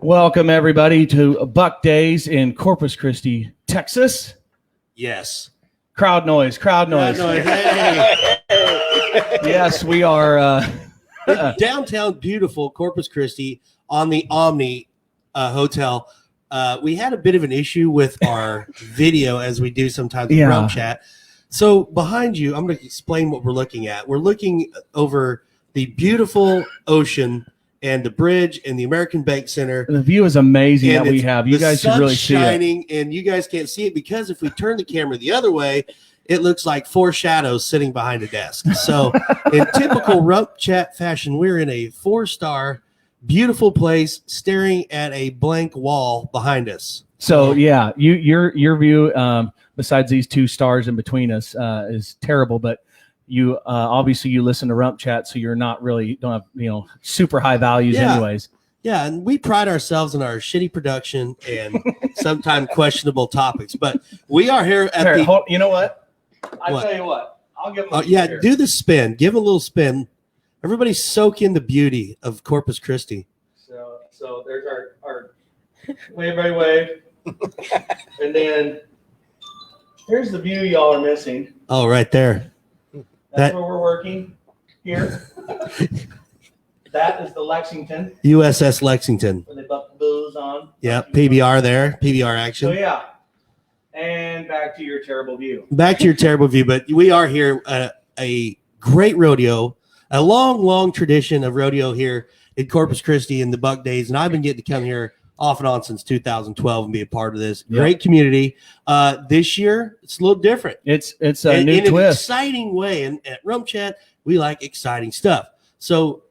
Welcome, everybody, to Buck Days in Corpus Christi, Texas. Yes. Crowd noise. Hey. Yes, we are. In downtown, beautiful Corpus Christi on the Omni Hotel. We had a bit of an issue with our video, as we do sometimes with RümpChät. So behind you, I'm going to explain what we're looking at. We're looking over the beautiful ocean and the bridge and the American Bank Center. The view is amazing that we have. You guys should really see it. The sun's shining, and you guys can't see it because if we turn the camera the other way, it looks like four shadows sitting behind a desk. So in typical RümpChät fashion, we're in a 4-star, beautiful place staring at a blank wall behind us. So yeah, your view, besides these 2 stars in between us, is terrible, but you obviously you listen to RümpChät, so you're not really don't have super high values anyways. Yeah, and we pride ourselves in our shitty production and sometimes questionable topics, but we are here at you know what? Tell you what, I'll give them a do the spin. Give a little spin. Everybody soak in the beauty of Corpus Christi. So there's our wave, and then here's the view y'all are missing. Oh, right there. That's where we're working here. That is the Lexington. USS Lexington. Where they buck the booze on. Yeah, PBR there. PBR action. So yeah. And back to your terrible view. Back to your terrible view, but we are here at a great rodeo, a long tradition of rodeo here in Corpus Christi in the Buck Days, and I've been getting to come here off and on since 2012 and be a part of this great community. This year, it's a little different. It's a new twist. In an exciting way, and at RümpChät, we like exciting stuff. So,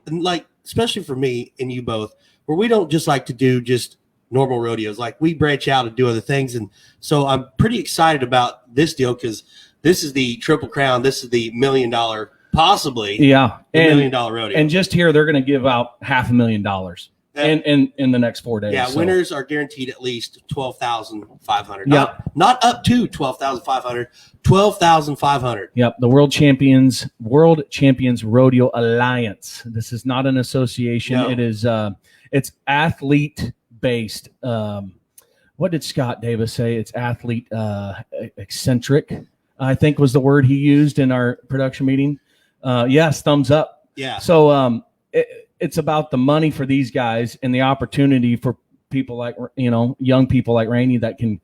like, especially for me and you both, where we don't just like to do just normal rodeos. Like, we branch out and do other things. And so I'm pretty excited about this deal because this is the Triple Crown. This is the $1 million, possibly $1 million rodeo. And just here, they're going to give out $500,000 in the next 4 days. Yeah, so winners are guaranteed at least $12,500. Not up to $12,500, $12,500. Yep, the World Champions Rodeo Alliance. This is not an association. No. It is it's athlete based. What did Scott Davis say? It's athlete eccentric, I think was the word he used in our production meeting. Yes, thumbs up. Yeah. So it's about the money for these guys and the opportunity for people like young people like Rainey that can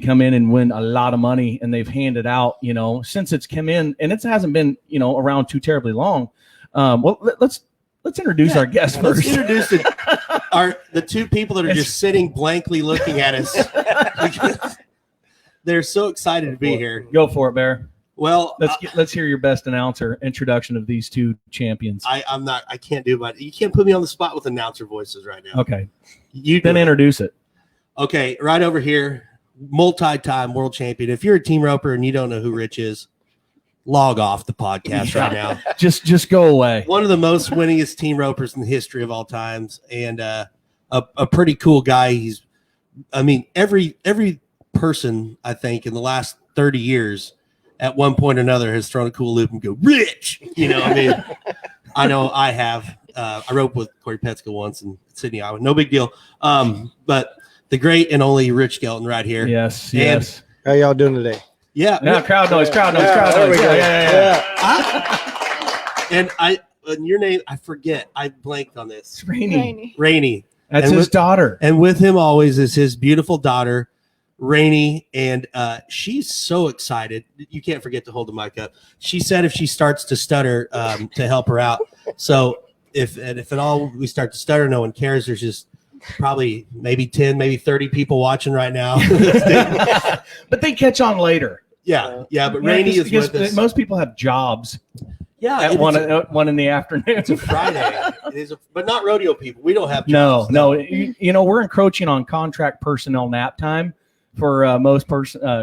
come in and win a lot of money. And they've handed out since it's come in, and it hasn't been around too terribly long. Well, let's introduce our guests first. Let's introduce the 2 people that are just sitting blankly looking at us. They're so excited to be here. Go for it, Bear. Well, let's hear your best announcer introduction of these 2 champions. I can't do it. You can't put me on the spot with announcer voices right now. Okay. You then introduce it. Okay, right over here, multi-time world champion. If you're a team roper and you don't know who Rich is, log off the podcast right now. Just go away. One of the most winningest team ropers in the history of all times, and a pretty cool guy. Every person, I think, in the last 30 years at one point or another has thrown a cool loop and go, Rich! I know I have. I roped with Corey Petska once in Sydney, Iowa. No big deal. But the great and only Rich Skelton right here. Yes. How y'all doing today? Yeah. Now crowd noise. There we go. And your name, I forget. I blanked on this. Rainey. That's and his daughter. And with him always is his beautiful daughter, Rainey, and she's so excited. You can't forget to hold the mic up. She said if she starts to stutter, to help her out. So if at all we start to stutter, no one cares. There's just probably maybe 10, maybe 30 people watching right now. But they catch on later. Yeah. But Rainey is with us. Most people have jobs. Yeah, at one in the afternoon. It's a Friday. But not rodeo people. We don't have jobs. No. We're encroaching on contract personnel nap time for most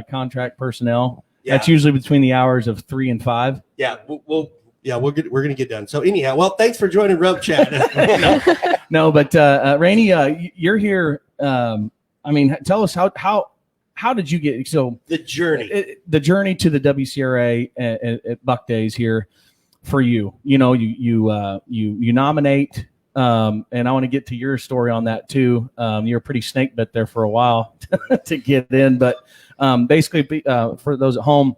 contract personnel. Yeah. That's usually between the hours of 3 and 5. Yeah, we're going to get done. So anyhow, well, thanks for joining RümpChät. No, but Rainey, you're here. Tell us how did you get the journey to the WCRA at Buck Days here for you? You nominate and I want to get to your story on that too. You're pretty snake bit there for a while to get in, but basically, for those at home,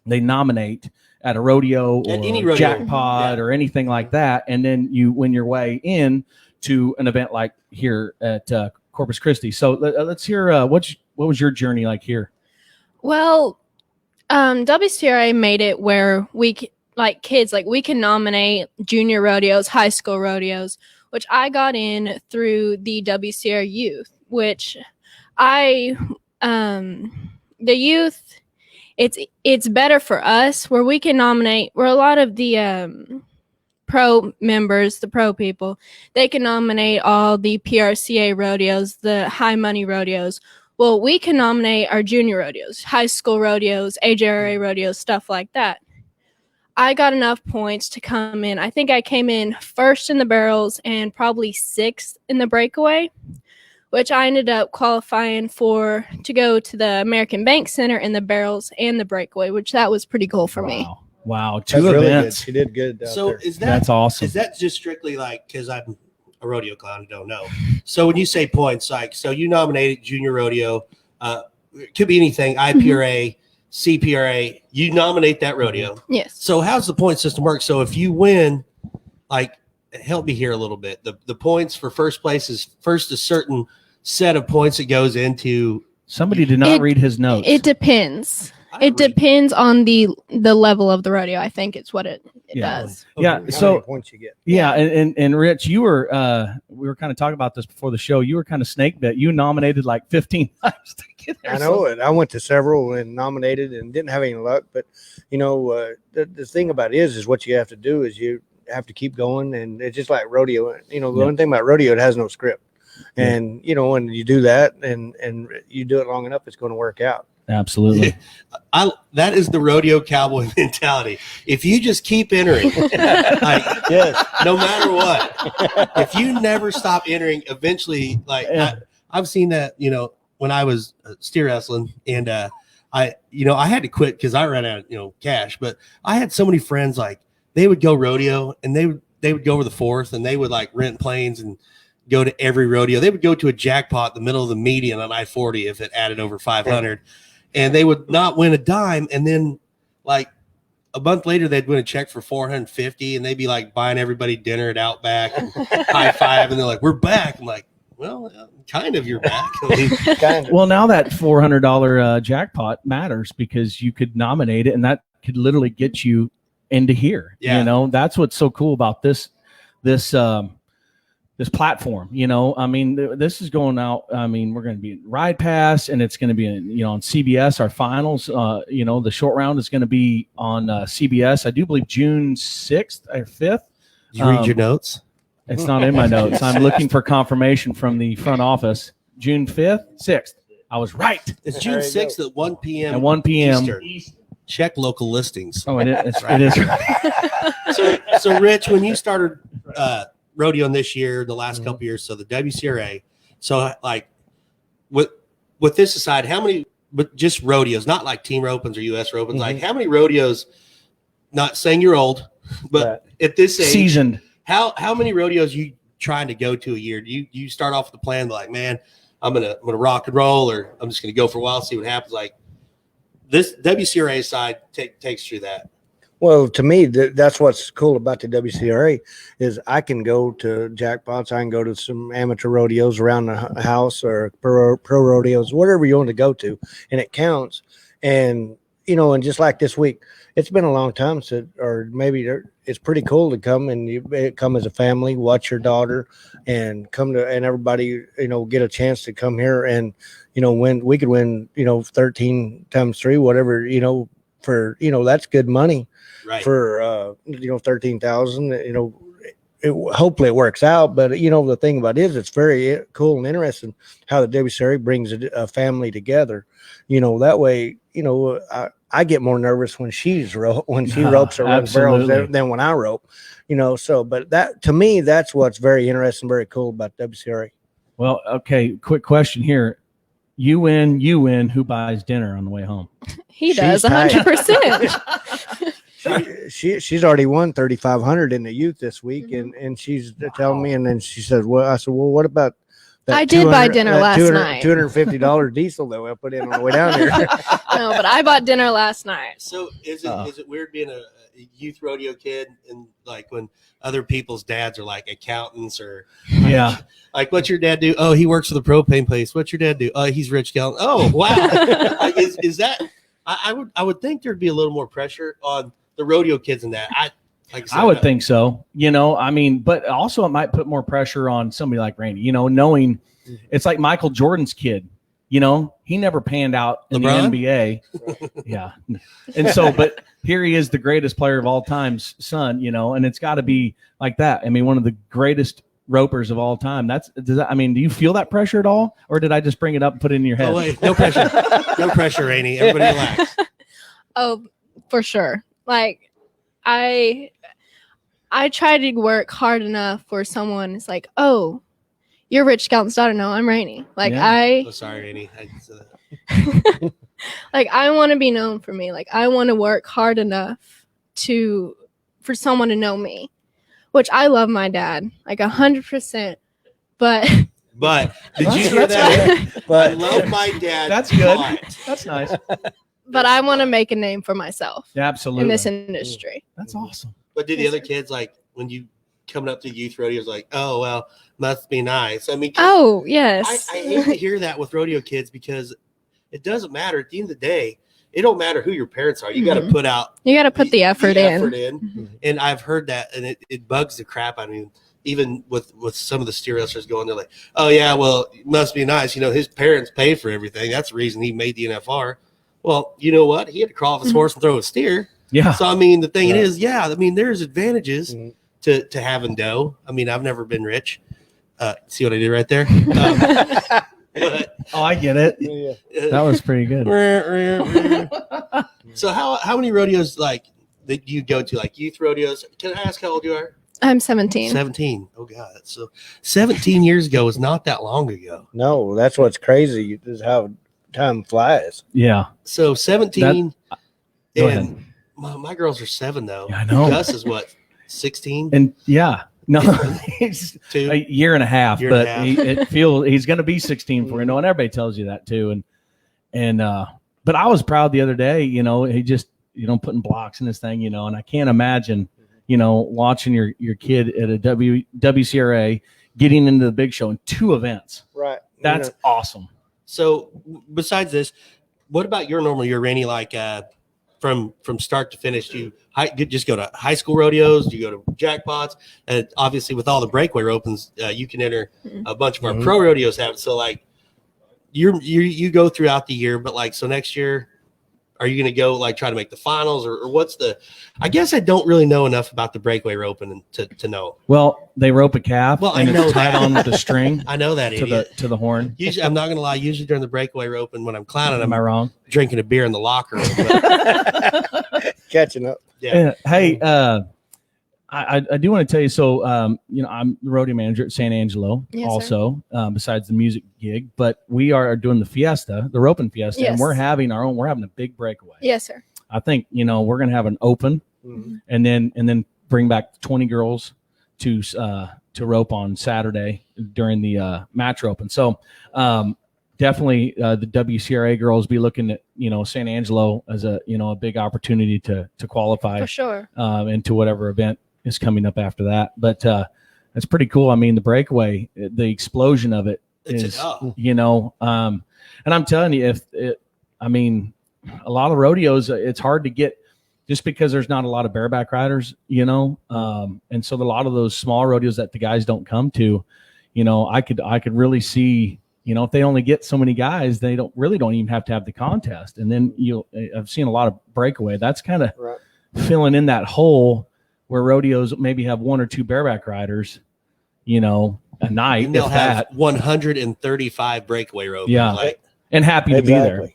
they nominate at a rodeo or any rodeo. jackpot or anything like that, and then you win your way in to an event like here at Corpus Christi. So let's hear what was your journey like here? Well, WCRA made it where kids we can nominate junior rodeos, high school rodeos, which I got in through the WCRA youth, which the youth, it's better for us where we can nominate, where a lot of the pro members, the pro people, they can nominate all the PRCA rodeos, the high money rodeos. Well, we can nominate our junior rodeos, high school rodeos, AJRA rodeos, stuff like that. I got enough points to come in. I think I came in first in the barrels and probably sixth in the breakaway, which I ended up qualifying to go to the American Bank Center in the barrels and the breakaway, which that was pretty cool for me. Wow, That's two really events. good. She did good. Out there. That's awesome. Is that just strictly because I'm a rodeo clown and don't know? So when you say points, so you nominated junior rodeo, it could be anything, IPRA, CPRA, you nominate that rodeo. Yes. So how's the point system work? So if you win, help me here a little bit. The points for first place is first a certain set of points that goes into. Somebody did not read his notes. It depends. It depends on the level of the rodeo. I think it's what it does. Yeah. How So many points you get? yeah, and Rich, you were we were kind of talking about this before the show. You were kind of snake bit. You nominated like 15 times to get there. I know it. I went to several and nominated and didn't have any luck. But the thing about it is what you have to do is you have to keep going, and it's just like rodeo. The only thing about rodeo, it has no script, and when you do that and you do it long enough, it's going to work out. Absolutely. That is the rodeo cowboy mentality. If you just keep entering, no matter what, if you never stop entering, eventually, I've seen that, when I was steer wrestling, and I had to quit because I ran out of, cash, but I had so many friends, they would go rodeo and they would go over the 4th and they would rent planes and go to every rodeo. They would go to a jackpot in the middle of the median on I-40 if it added over 500. And they would not win a dime. And then a month later, they'd win a check for $450 and they'd be buying everybody dinner at Outback and high five. And they're like, we're back. I'm like, well, kind of, you're back. Kind of. Well, now that $400 jackpot matters because you could nominate it and that could literally get you into here. Yeah. That's what's so cool about this platform. This is going out. We're going to be Ride Pass, and it's going to be on CBS. Our finals, the short round is going to be on CBS. I do believe June 6th or 5th. Did you read your notes? It's not in my notes. I'm looking for confirmation from the front office. June 5th, 6th. I was right. It's June 6th at 1 p.m. At 1 p.m. Eastern. Check local listings. Oh, it is. It is. So Rich, when you started rodeoing this year, the last couple years, so the WCRA, so with this aside, how many, but just rodeos, not like team opens or US opens, how many rodeos, not saying you're old, but at this age, seasoned, how many rodeos you trying to go to a year? Do you start off with the plan man, I'm gonna rock and roll, or I'm just gonna go for a while, see what happens? This WCRA side takes through that. Well, to me, that's what's cool about the WCRA is I can go to jackpots. I can go to some amateur rodeos around the house or pro rodeos, whatever you want to go to, and it counts. And, and just like this week, it's been a long time since, or maybe it's pretty cool to come and you come as a family, watch your daughter, and and everybody, get a chance to come here and, win. We could win, 13 times 3, whatever, for, that's good money. Right. For 13,000, hopefully it works out. But the thing about it is it's very cool and interesting how the WCRA brings a family together. That way, I get more nervous when she ropes or runs barrels than when I rope. So but that to me that's what's very interesting, very cool about WCRA. Well, okay, quick question here. You win. Who buys dinner on the way home? He does 100%. she's already won 3,500 in the youth this week, and she's telling me, and then she said, "Well," I said, "Well, what about that?" I did buy dinner last night. $250 diesel that we put in on the way down here. No, but I bought dinner last night. So is it weird being a youth rodeo kid, and like when other people's dads are like accountants or like what's your dad do? Oh, he works for the propane place. What's your dad do? Oh, he's Rich Skelton. Oh, wow. Like, is that? I would think there'd be a little more pressure on the rodeo kids in that. I would think so. I mean, but also it might put more pressure on somebody like Rainey. Knowing it's like Michael Jordan's kid. He never panned out in LeBron? the NBA. Yeah. And so, but here he is, the greatest player of all time's son, and it's got to be like that. I mean, one of the greatest ropers of all time. Do you feel that pressure at all? Or did I just bring it up and put it in your head? Oh, wait, no pressure. No pressure, Rainey. Everybody relax. Oh, for sure. Like, I try to work hard enough for someone. It's like, oh, you're Rich Skelton's daughter. No, I'm Rainey. Like Oh, sorry, Rainey. like I want to be known for me. Like I want to work hard enough for someone to know me, which I love my dad like 100%. But did you hear that? But I love my dad. That's good. That's nice. But I want to make a name for myself. Yeah, absolutely. In this industry. That's awesome. But did the other kids, like when you coming up to youth rodeos, like, oh well, must be nice. I mean, oh yes. I hate to hear that with rodeo kids because it doesn't matter. At the end of the day, it don't matter who your parents are. You got to put out. You got to put the effort in. Mm-hmm. And I've heard that, and it bugs the crap out of me. Even with some of the steer wrestlers going, they're like, oh yeah, well, it must be nice. His parents pay for everything. That's the reason he made the NFR. Well, you know what? He had to crawl off his horse and throw a steer. Yeah. So I mean, the thing is, there's advantages to having dough. I mean, I've never been rich. See what I did right there? But, I get it. That was pretty good. So how many rodeos like that you go to, like youth rodeos? Can I ask how old you are? I'm 17. 17. Oh God. So 17 years ago is not that long ago. No, that's what's crazy is how time flies. Yeah. So 17 Go and ahead. my girls are 7 though. Yeah, I know. Gus is what, 16? And no, he's 2? a year and a half, Year but and a half. he's going to be 16 for and everybody tells you that too. But I was proud the other day, he just, putting blocks in this thing, and I can't imagine, watching your kid at a WCRA getting into the big show in 2 events. Right. That's awesome. So besides this, what about your normal year, Rainey? Like from start to finish, do you just go to high school rodeos? Do you go to jackpots? And obviously, with all the breakaway opens, you can enter a bunch of our pro rodeos have it. So like you go throughout the year, but like so next year, are you going to go like try to make the finals or what's the? I guess I don't really know enough about the breakaway open to know. Well, they rope a calf Well, and I know it's tied that. on with a string. I know that to the horn. Usually, I'm not going to lie. Usually during the breakaway roping, when I'm clowning, Am I wrong? drinking a beer in the locker room. But, Catching up. yeah. Hey, I do want to tell you. So, I'm the rodeo manager at San Angelo, Yes, also besides the music gig. But we are doing the fiesta, the roping fiesta, and Yes. we're having our own. We're having a big breakaway. Yes, sir. I think we're going to have an open, and then bring back 20 girls to rope on Saturday during the match open. So definitely the WCRA girls be looking at San Angelo as a a big opportunity to qualify For sure. into whatever event is coming up after that. But it's pretty cool. I mean, the breakaway, the explosion of it is, and I'm telling you, a lot of rodeos, it's hard to get just because there's not a lot of bareback riders, and so a lot of those small rodeos that the guys don't come to, I could really see, if they only get so many guys, they don't even have to have the contest. And then I've seen a lot of breakaway. That's kind of filling in that hole where rodeos maybe have 1 or 2 bareback riders, a night. And they'll if have that. 135 breakaway ropes. Yeah. And happy to be there.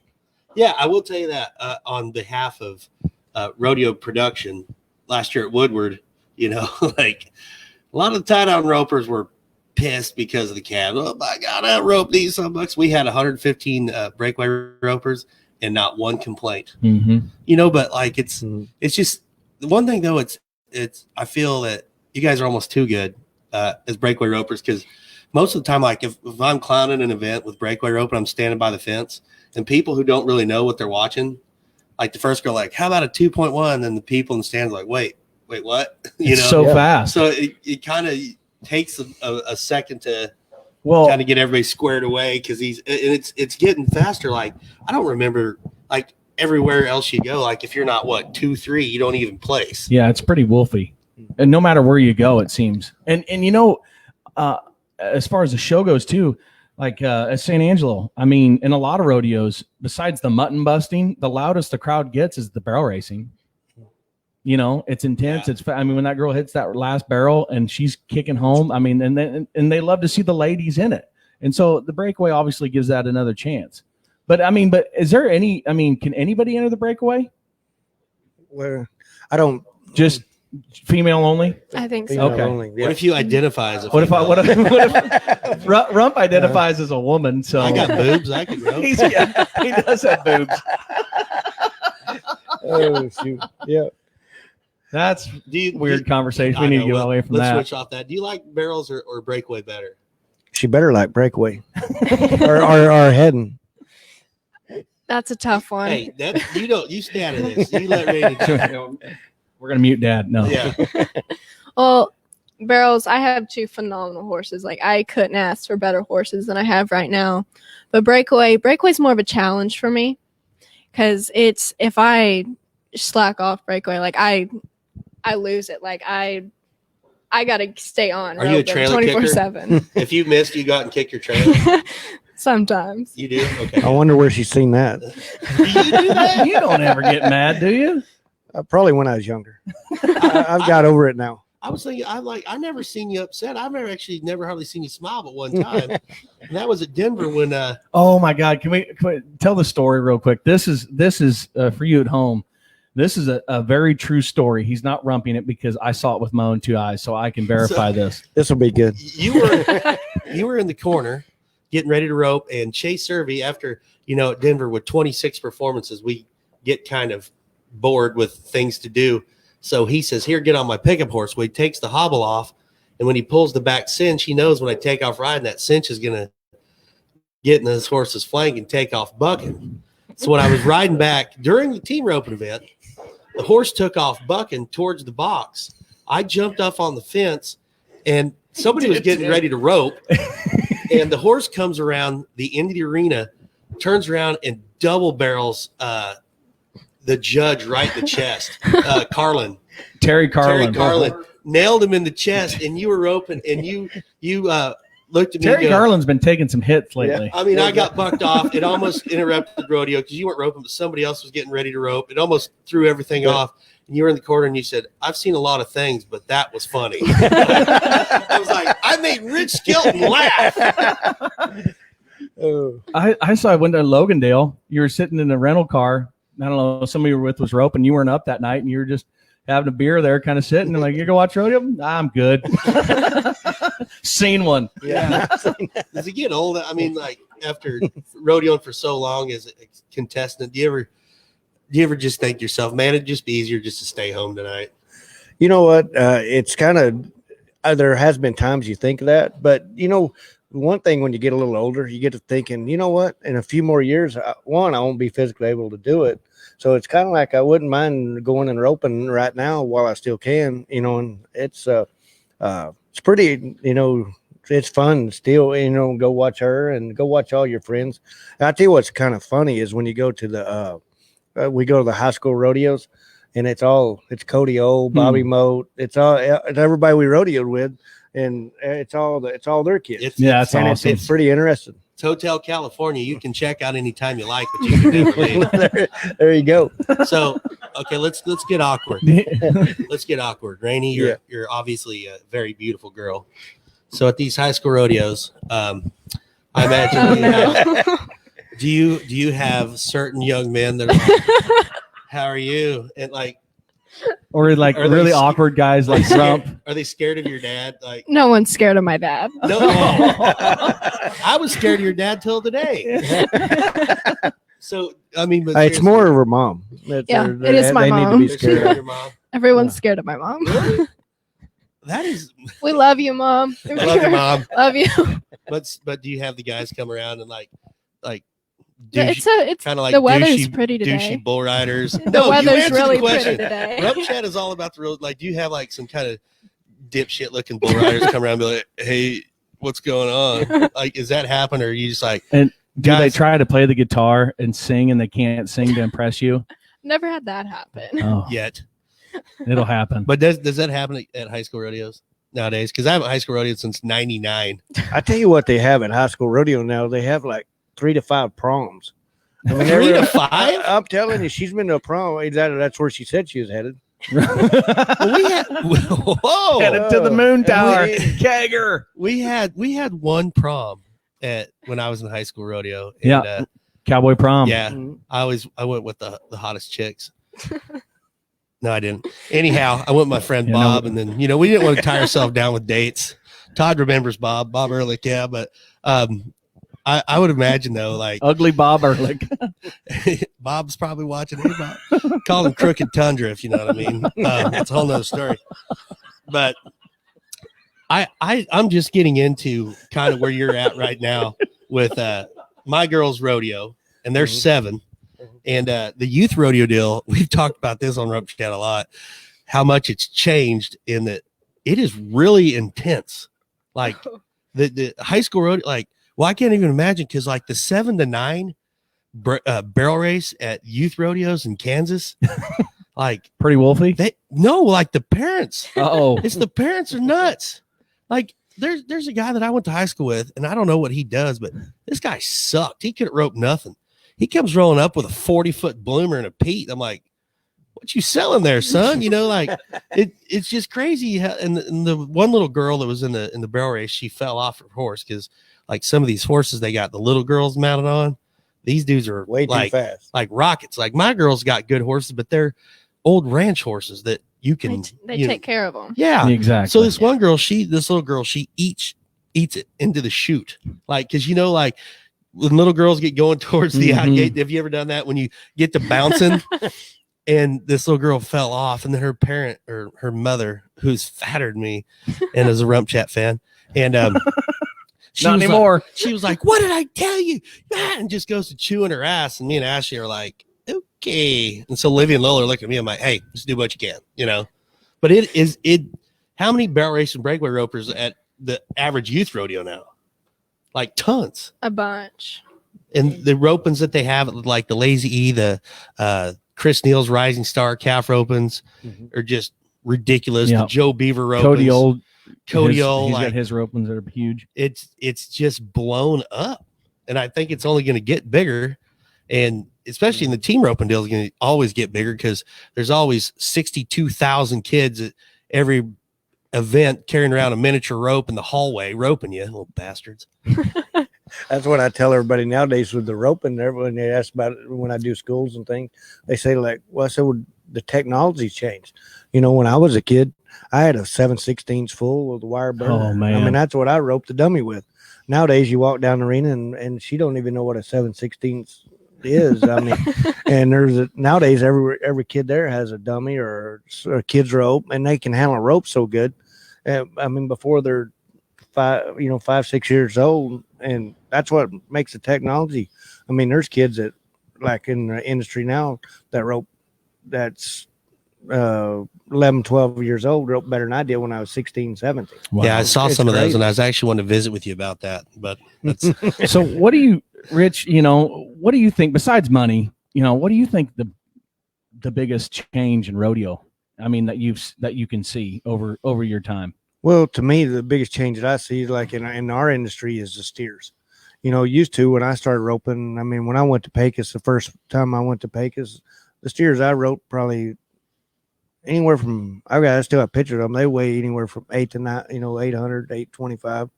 Yeah, I will tell you that on behalf of rodeo production last year at Woodward, like a lot of the tie-down ropers were pissed because of the cab. Oh my God, I rope these some bucks. We had 115 breakaway ropers and not one complaint. Mm-hmm. But like it's just the one thing though, it's I feel that you guys are almost too good as breakaway ropers, because most of the time, like if I'm clowning an event with breakaway rope and I'm standing by the fence, and people who don't really know what they're watching, like the first girl, like, how about a 2.1? And the people in the stands like, wait, what? It's so fast. So it kind of takes a second to kind of get everybody squared away, because it's getting faster. Like, I don't remember, like, everywhere else you go, like if you're not 2-3, you don't even place. Yeah, it's pretty wolfy, and no matter where you go, it seems. And as far as the show goes too, like at San Angelo, I mean, in a lot of rodeos, besides the mutton busting, the loudest the crowd gets is the barrel racing. It's intense. Yeah. I mean, when that girl hits that last barrel and she's kicking home, I mean, and they love to see the ladies in it, and so the breakaway obviously gives that another chance. But is there any? I mean, can anybody enter the breakaway? Where I don't just female only. I think so. Okay. Only, yeah. What if you identify as a what if Rump identifies as a woman? So I got boobs. I can rope. He does have boobs. Oh shoot! Yeah. That's weird conversation. We need to get away from that. Let's switch off that. Do you like barrels or breakaway better? She better like breakaway or heading. That's a tough one. Hey, you stay out of this. You let Rainey go. We're gonna mute Dad. No. Yeah. Well, barrels, I have 2 phenomenal horses. Like, I couldn't ask for better horses than I have right now. But breakaway's more of a challenge for me, because if I slack off breakaway, like I lose it. Like I gotta stay on. Are you a trailer 24/7? If you missed, you go out and kick your trailer. Sometimes. You do? Okay. I wonder where she's seen that. Do you do that? You don't ever get mad, do you? Probably when I was younger. I've got over it now. I was thinking, I never seen you upset. I've never hardly seen you smile but one time. And that was at Denver when oh my God. Can we tell the story real quick? This is for you at home. This is a very true story. He's not rumping it because I saw it with my own 2 eyes, so I can verify this. This will be good. You were in the corner getting ready to rope, and Chase Servey, after at Denver with 26 performances, we get kind of bored with things to do. So he says, "Here, get on my pickup horse." Well, he takes the hobble off, and when he pulls the back cinch, he knows when I take off riding, that cinch is going to get in this horse's flank and take off bucking. So when I was riding back during the team roping event, the horse took off bucking towards the box. I jumped up on the fence, and somebody was getting ready to rope, and the horse comes around the end of the arena, turns around and double barrels the judge right in the chest. Terry Carlin nailed him in the chest, and you were roping, and you looked at me. Terry Garland's been taking some hits lately. Yeah. I mean, I got bucked off. It almost interrupted the rodeo because you weren't roping, but somebody else was getting ready to rope. It almost threw everything off. And you were in the corner, and you said, "I've seen a lot of things, but that was funny." I was like, I made Rich Skelton laugh. I saw I went to Logandale. You were sitting in a rental car. I don't know, somebody you were with was roping. You weren't up that night, and you were just having a beer there, kind of sitting, and like, "You go watch rodeo?" I'm good. Seen one. Yeah. As you get older, I mean, like after rodeoing for so long as a contestant, do you ever just think to yourself, "Man, it'd just be easier just to stay home tonight"? You know what? It's kind of there has been times you think that, but one thing when you get a little older, you get to thinking, you know what? In a few more years, I won't be physically able to do it. So it's kind of like I wouldn't mind going and roping right now while I still can, and it's pretty, it's fun still, go watch her and go watch all your friends. And I tell you what's kind of funny is when you go to we go to the high school rodeos, and it's Cody O, Bobby Moat, it's everybody we rodeoed with. And it's all their kids. It's awesome. It's pretty interesting. It's Hotel California. You can check out anytime you like, but you can never leave. there you go. So, okay, let's get awkward. Let's get awkward. Rainey, you're obviously a very beautiful girl. So at these high school rodeos, I imagine do you have certain young men that are like, "How are you?" and like. Or like really awkward guys like Rump. Are they scared of your dad? Like, no one's scared of my dad. No. I was scared of your dad till today. So I mean, but it's more of her mom. It is my mom. Need to be scared of of your mom. Everyone's scared of my mom. That is. We love you, Mom. Love you, Mom. Love you. But do you have the guys come around and like It's kind of like the weather's douchey, pretty today. douchey bull riders? The weather's really pretty today. RümpChät is all about the real. Like, do you have like some kind of dipshit looking bull riders come around and be like, "Hey, what's going on?" Like, is that happen, or are you just like? And do they try to play the guitar and sing, and they can't sing to impress you? Never had that happen. Oh, Yet. It'll happen. But does that happen at high school rodeos nowadays? Because I haven't high school rodeo since '99. I tell you what they have at high school rodeo now. They have like 3 to 5 proms. I mean, 3 to 5? I'm telling you, she's been to a prom. That's where she said she was headed. Well, we had whoa, Headed to the moon tower. Kegger. we had one prom when I was in high school rodeo. And, Yeah. Cowboy prom. yeah. Mhm. I went with the hottest chicks. No, I didn't. Anyhow, I went with my friend Yeah, Bob, no. and then we didn't want to tie ourselves down with dates. Todd remembers Bob Ehrlich, yeah, but I would imagine though, like Ugly Bob Ehrlich. Bob's probably watching. Hey, Bob. Call him Crooked Tundra, if you know what I mean. That's a whole nother story. But I'm just getting into kind of where you're at right now with my girls' rodeo, and they're 7. And the youth rodeo deal, we've talked about this on RümpChät a lot, how much it's changed in that it is really intense. Like the high school rodeo, like, well, I can't even imagine because like the 7 to 9 barrel race at youth rodeos in Kansas, like Pretty Wolfie. like the parents. Oh, It's the parents are nuts. Like there's a guy that I went to high school with, and I don't know what he does, but this guy sucked. He couldn't rope nothing. He comes rolling up with a 40-foot bloomer and a Pete. I'm like, what you selling there, son? You know, like it's just crazy. And the one little girl that was in the barrel race, she fell off her horse because like some of these horses they got the little girls mounted on. These dudes are Way too fast. like rockets. Like my girls got good horses, but they're old ranch horses that you can They you know- take care of them. Yeah, exactly. So this one girl, this little girl, she eats it into the chute, like because like when little girls get going towards the out gate. Have you ever done that when you get to bouncing? And this little girl fell off, and then her parent or her mother, who's fatter than me, and is a RümpChät fan, and she Not was anymore. Like, she was like, "What did I tell you?" And just goes to chewing her ass, and me and Ashley are like, "Okay." And so Livy and Lola are looking at me. I'm like, "Hey, just do what you can, you know." But it. How many barrel race and breakaway ropers at the average youth rodeo now? Like tons. A bunch. And the ropings that they have, like the Lazy E, the Chris Neal's Rising Star calf ropings, are just ridiculous. Yeah. The Joe Beaver ropings, Cody he's got like, his ropings that are huge. it's just blown up, and I think it's only going to get bigger, and especially in the team roping deal is going to always get bigger because there's always 62,000 kids at every event carrying around a miniature rope in the hallway roping you, little bastards. That's what I tell everybody nowadays with the roping. When they ask about it when I do schools and things, they say like, "Well, I said, well, the technology's changed." You know, when I was a kid, I had a 7/16 full with a wire burner. Oh, man. I mean, that's what I roped the dummy with. Nowadays, you walk down the arena and she don't even know what a 7/16 is. I mean, and nowadays every kid there has a dummy or a kid's rope, and they can handle a rope so good. I mean, before they're 5, 6 years old, and that's what makes the technology. I mean, there's kids that like in the industry now that rope that's 11, 12 years old rope better than I did when I was 16, 17. Wow. Yeah, I saw It's some of those, crazy. and I was actually wanting to visit with you about that. But that's So what do you, Rich, what do you think besides money, what do you think the biggest change in rodeo? I mean, that you can see over your time. Well, to me, the biggest change that I see, like in our industry, is the steers. Used to when I started roping, I mean, when I went to Pecos, the first time I went to Pecos, the steers I roped probably anywhere from, I still have pictures of them. They weigh anywhere from 8 to 9, 800, 825,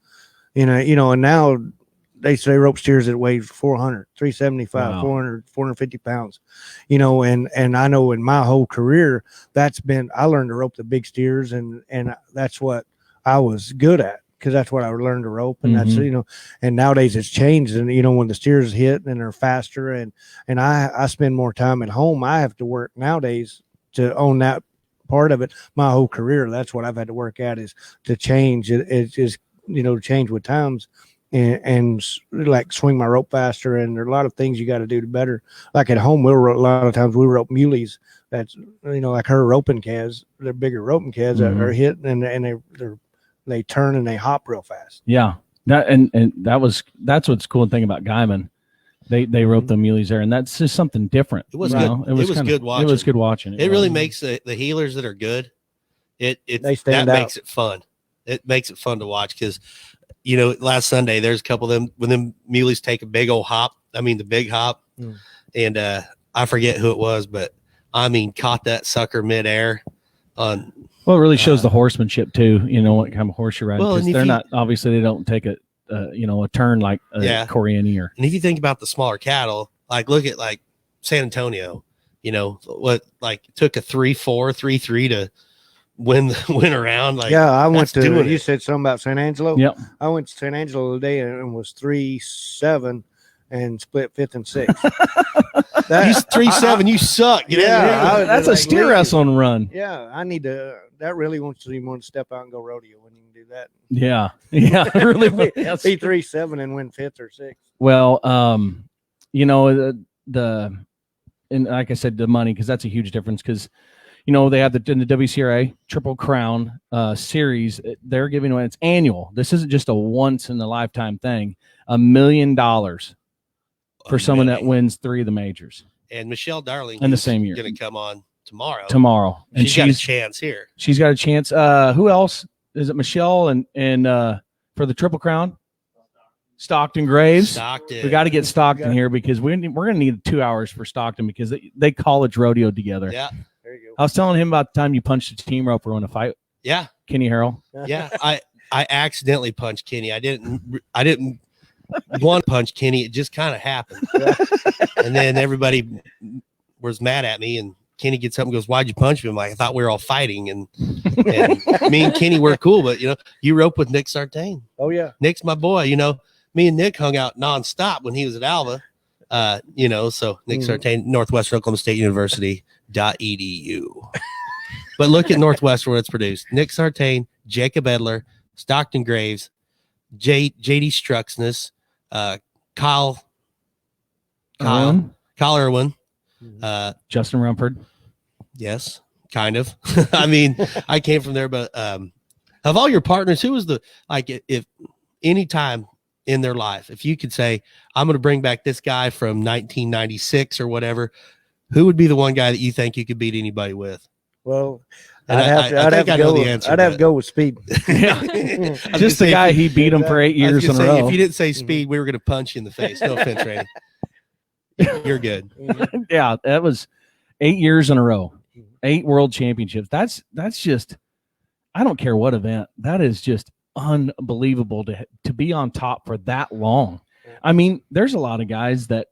and now they say rope steers that weigh 400, 375, Wow. 400, 450 pounds, and I know in my whole career, I learned to rope the big steers and that's what I was good at. Cause that's what I learned to rope. And that's, and nowadays it's changed. And, when the steers hit and they're faster and I spend more time at home, I have to work nowadays to own that part of it. My whole career, that's what I've had to work at, is to change. It's just, change with times and like swing my rope faster. And there are a lot of things you got to do to better. Like at home, a lot of times we rope muleys. That's, like her roping calves, they're bigger roping calves that are hit and they turn and they hop real fast. Yeah. That's what's cool thing about Guyman. They wrote the muleys there, and that's just something different. It was good. It was good watching. It was good watching. It really makes the healers that are good. They stand out. Makes it fun. It makes it fun to watch because, last Sunday there's a couple of them when them muleys take a big old hop. I mean the big hop, and I forget who it was, but I mean caught that sucker midair on. Well, it really shows the horsemanship too. What kind of horse you're riding. Well, they're not obviously they don't take a turn like Coriani or. And if you think about the smaller cattle, like look at like San Antonio, what like it took a 3-4, 3-3 to win around. Like I went to. You said something about San Angelo. Yep. I went to San Angelo today and was 3-7 and split 5th and 6th. He's 3-7. You suck. That's a steer wrestling run. Yeah, I need to. That really wants to step out and go rodeo when you can do that. Yeah, really. Be 3-7 and win 5th or 6th. Well, and like I said, the money, because that's a huge difference. Because they have in the WCRA Triple Crown series, they're giving away. It's annual. This isn't just a once in a lifetime thing. $1 million for someone that wins 3 of the majors. And Michelle Darling in the same year going to come on tomorrow. And she's got a chance here. She's got a chance. Who else? Is it Michelle and for the Triple Crown? Stockton Graves. We got to get Stockton here because we're going to need 2 hours for Stockton because they college rodeo together. Yeah. There you go. I was telling him about the time you punched a team roper in a fight. Yeah. Kenny Harrell. Yeah. I accidentally punched Kenny. I didn't want to punch Kenny. It just kind of happened. And then everybody was mad at me and Kenny gets up and goes, "Why'd you punch me?" I'm like, "I thought we were all fighting." And me and Kenny were cool, but you rope with Nick Sartain. Oh yeah. Nick's my boy. Me and Nick hung out nonstop when he was at Alva. So Nick Sartain, Northwestern Oklahoma State University.edu. But look at Northwestern where it's produced. Nick Sartain, Jacob Edler, Stockton Graves, JD Struxness, Kyle Irwin, Justin Rumford. Yes, kind of. I mean, I came from there, but of all your partners, who was if any time in their life, if you could say, I'm going to bring back this guy from 1996 or whatever, who would be the one guy that you think you could beat anybody with? Well, I'd have to go with Speed. Just the guy he beat him for 8 years in a row. If you didn't say Speed, we were going to punch you in the face. No offense, Rainey. You're good. Yeah, that was 8 years in a row, 8 world championships. That's just, I don't care what event. That is just unbelievable to be on top for that long. I mean, there's a lot of guys that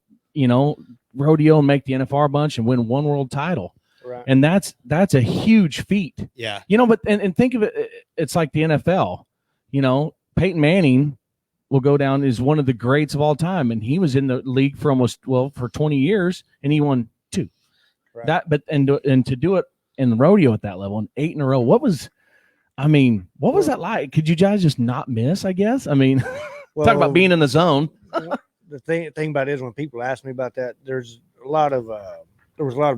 rodeo and make the NFR bunch and win 1 world title. Right. And that's a huge feat. Yeah. But and think of it, it's like the NFL. Peyton Manning will go down as one of the greats of all time, and he was in the league for for 20 years, and he won 2. Right. And to do it in the rodeo at that level, and 8 in a row. What was that like? Could you guys just not miss? I guess. I mean, talk about being in the zone. The thing about it is when people ask me about that, there was a lot of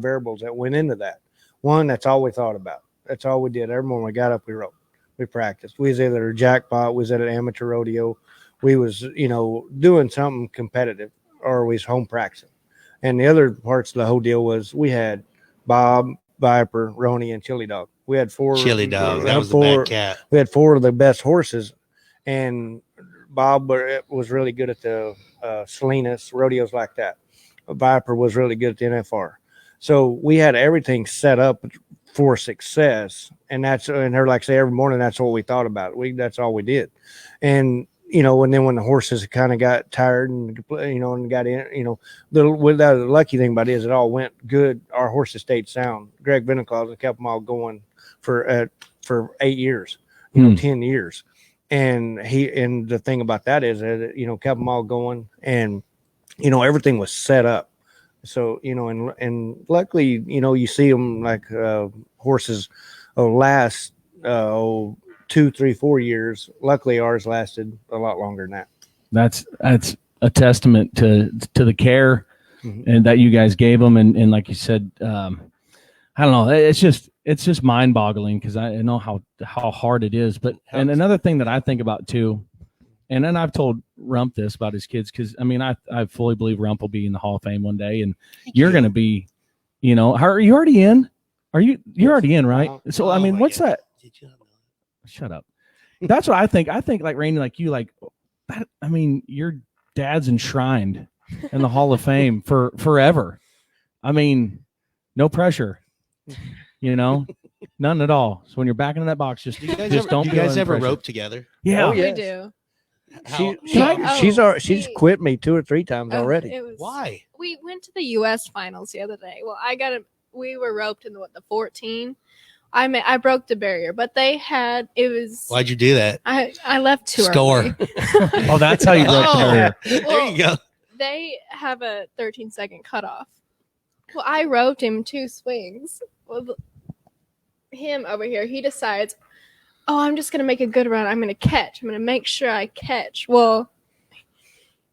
variables that went into that. One, that's all we thought about. That's all we did. Every morning we got up, we rode, we practiced. We was either a jackpot, we was at an amateur rodeo, we was doing something competitive, or we was home practicing. And the other parts of the whole deal was we had Bob, Viper, Roney, and Chili Dog. We had 4. Chili Dog, that was the bad cat. We had 4 of the best horses, and Bob was really good at the Salinas rodeos like that. Viper was really good at the NFR. So we had everything set up for success, and they're like say every morning that's what we thought about. That's all we did, and and then when the horses kind of got tired and and got in, the lucky thing about it is it all went good. Our horses stayed sound. Greg Venanclaus kept them all going for 8 years, 10 years, and the thing about that is that kept them all going, and everything was set up. So, and luckily, you see them like horses last 2, 3, 4 years. Luckily, ours lasted a lot longer than that. That's a testament to the care and that you guys gave them. And like you said, I don't know. It's just mind boggling because I know how hard it is. But and another thing that I think about too, and then I've told Rump this about his kids because I fully believe Rump will be in the Hall of Fame one day, and you're going to be, are you already in? You're already in, right? So I mean, what's that? Shut up. That's what I think. I think like Rainey, like you, like that. I mean, your dad's enshrined in the Hall of Fame for forever. I mean, no pressure. None at all. So when you're back in that box, just don't. Do you guys ever rope together? Yeah, we do. She's quit me 2 or 3 times already. Why? We went to the U.S. finals the other day. Well, we were roped in the 14. I broke the barrier, but it was. Why'd you do that? I left too Score. early. Oh, that's how you broke the barrier. There you go. They have a 13-second cutoff. Well, I roped him 2 swings. Well, him over here, he decides, I'm just going to make a good run. I'm going to catch. I'm going to make sure I catch. Well,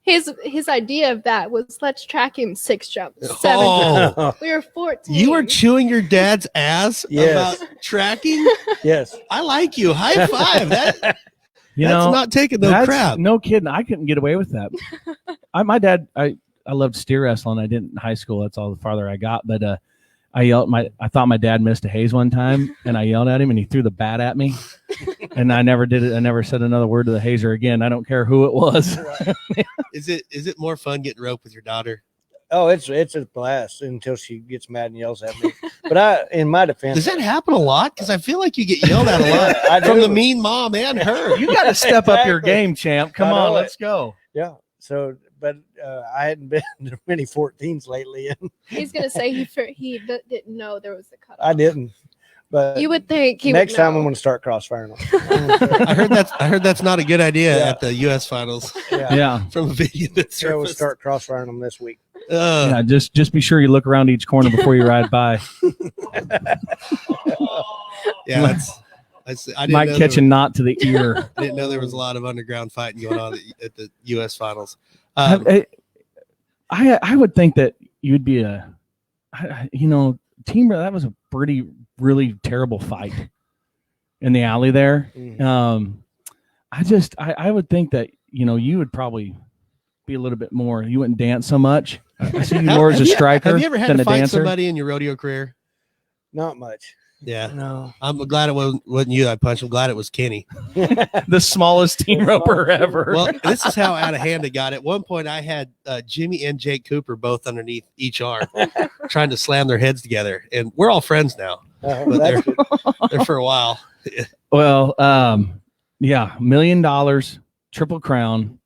his idea of that was let's track him 6 jumps, 7 jumps. We were 14. You were chewing your dad's ass about tracking? Yes. I like you. High five. That's not taking no crap. No kidding. I couldn't get away with that. My dad, I loved steer wrestling. I didn't in high school. That's all the farther I got. But I thought my dad missed a haze one time, and I yelled at him, and he threw the bat at me, and I never did it. I never said another word to the hazer again. I don't care who it was. Is it more fun getting roped with your daughter? Oh, it's a blast until she gets mad and yells at me. But in my defense, does that happen a lot? Because I feel like you get yelled at a lot from the mean mom and her. You got to step up your game, champ. Come on, let's go. Yeah. So, but I hadn't been to many 14s lately, and he's gonna say he didn't know there was a cutoff. I didn't. But you would think next time I'm going to start crossfiring them. I heard that's not a good idea at the U.S. finals. Yeah. From a video that's we'll start crossfiring them this week. Yeah, just be sure you look around each corner before you ride by. Yeah, I might catch a knot to the ear. I didn't know there was a lot of underground fighting going on at the U.S. finals. I would think that you'd be team. That was a really terrible fight in the alley there. I would think that you would probably be a little bit more. You wouldn't dance so much. I see you more as a striker. Have you ever had than to a fight dancer. somebody in your rodeo career? Not much. Yeah. No. I'm glad it wasn't you I punched. I'm glad it was Kenny. The smallest team roper ever. Well, this is how out of hand it got. At one point, I had Jimmy and Jake Cooper both underneath each arm trying to slam their heads together. And we're all friends now. But they're for a while. Well, yeah, $1 million, Triple Crown,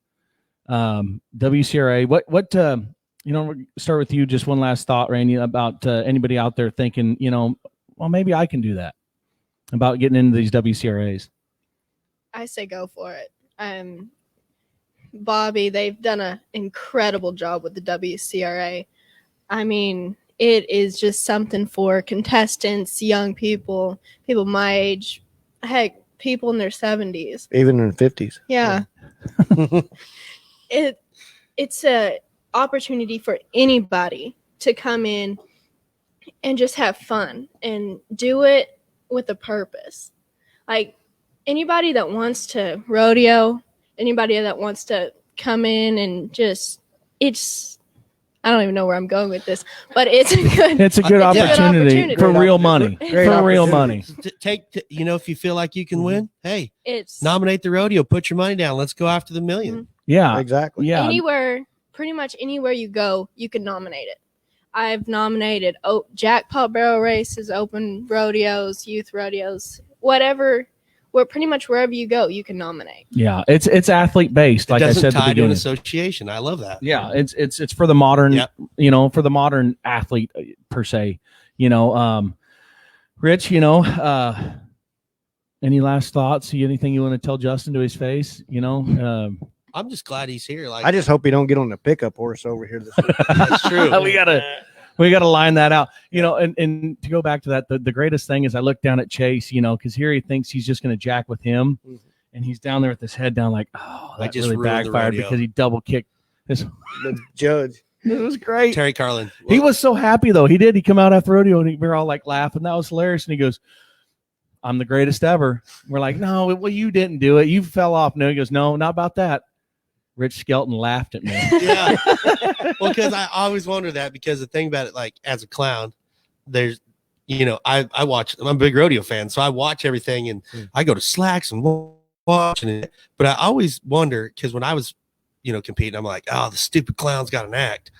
WCRA. What we'll start with you. Just one last thought, Rainey, about anybody out there thinking, well, maybe I can do that, about getting into these WCRAs. I say go for it. Bobby, they've done an incredible job with the WCRA. I mean, it is just something for contestants, young people my age, heck, people in their 70s. Even in 50s. Yeah. It's a opportunity for anybody to come in and just have fun and do it with a purpose. Like anybody that wants to rodeo, anybody that wants to come in and I don't even know where I'm going with this, but it's a good opportunity for real money. Real money. If you feel like you can win, hey, nominate the rodeo, put your money down. Let's go after the $1 million. Mm-hmm. Yeah, exactly. Yeah. Pretty much anywhere you go, you can nominate it. I've nominated jackpot barrel races, open rodeos, youth rodeos, whatever. Pretty much wherever you go, you can nominate. Yeah, it's athlete based, like I said. Tie to an association. I love that. Yeah, it's for the modern, for the modern athlete per se. Rich, any last thoughts? Anything you want to tell Justin to his face? I'm just glad he's here. Like, I just hope he don't get on the pickup horse over here. This week. that's true. we gotta line that out. And to go back to that, the greatest thing is I look down at Chase, because here he thinks he's just gonna jack with him, and he's down there with his head down, like, oh, that just really ruined the backfired rodeo. because he double kicked this. The judge. It was great. Terry Carlin. He was so happy though. He come out after rodeo and we were all like laughing. That was hilarious. And he goes, "I'm the greatest ever." We're like, "No, well, you didn't do it. You fell off." No, he goes, "No, not about that." Rich Skelton laughed at me. Yeah. Well, because I always wonder that, because the thing about it, like, as a clown, there's, I watch, I'm a big rodeo fan, so I watch everything, and I go to Slacks and watch it. But I always wonder, because when I was, competing, I'm like, oh, the stupid clown's got an act.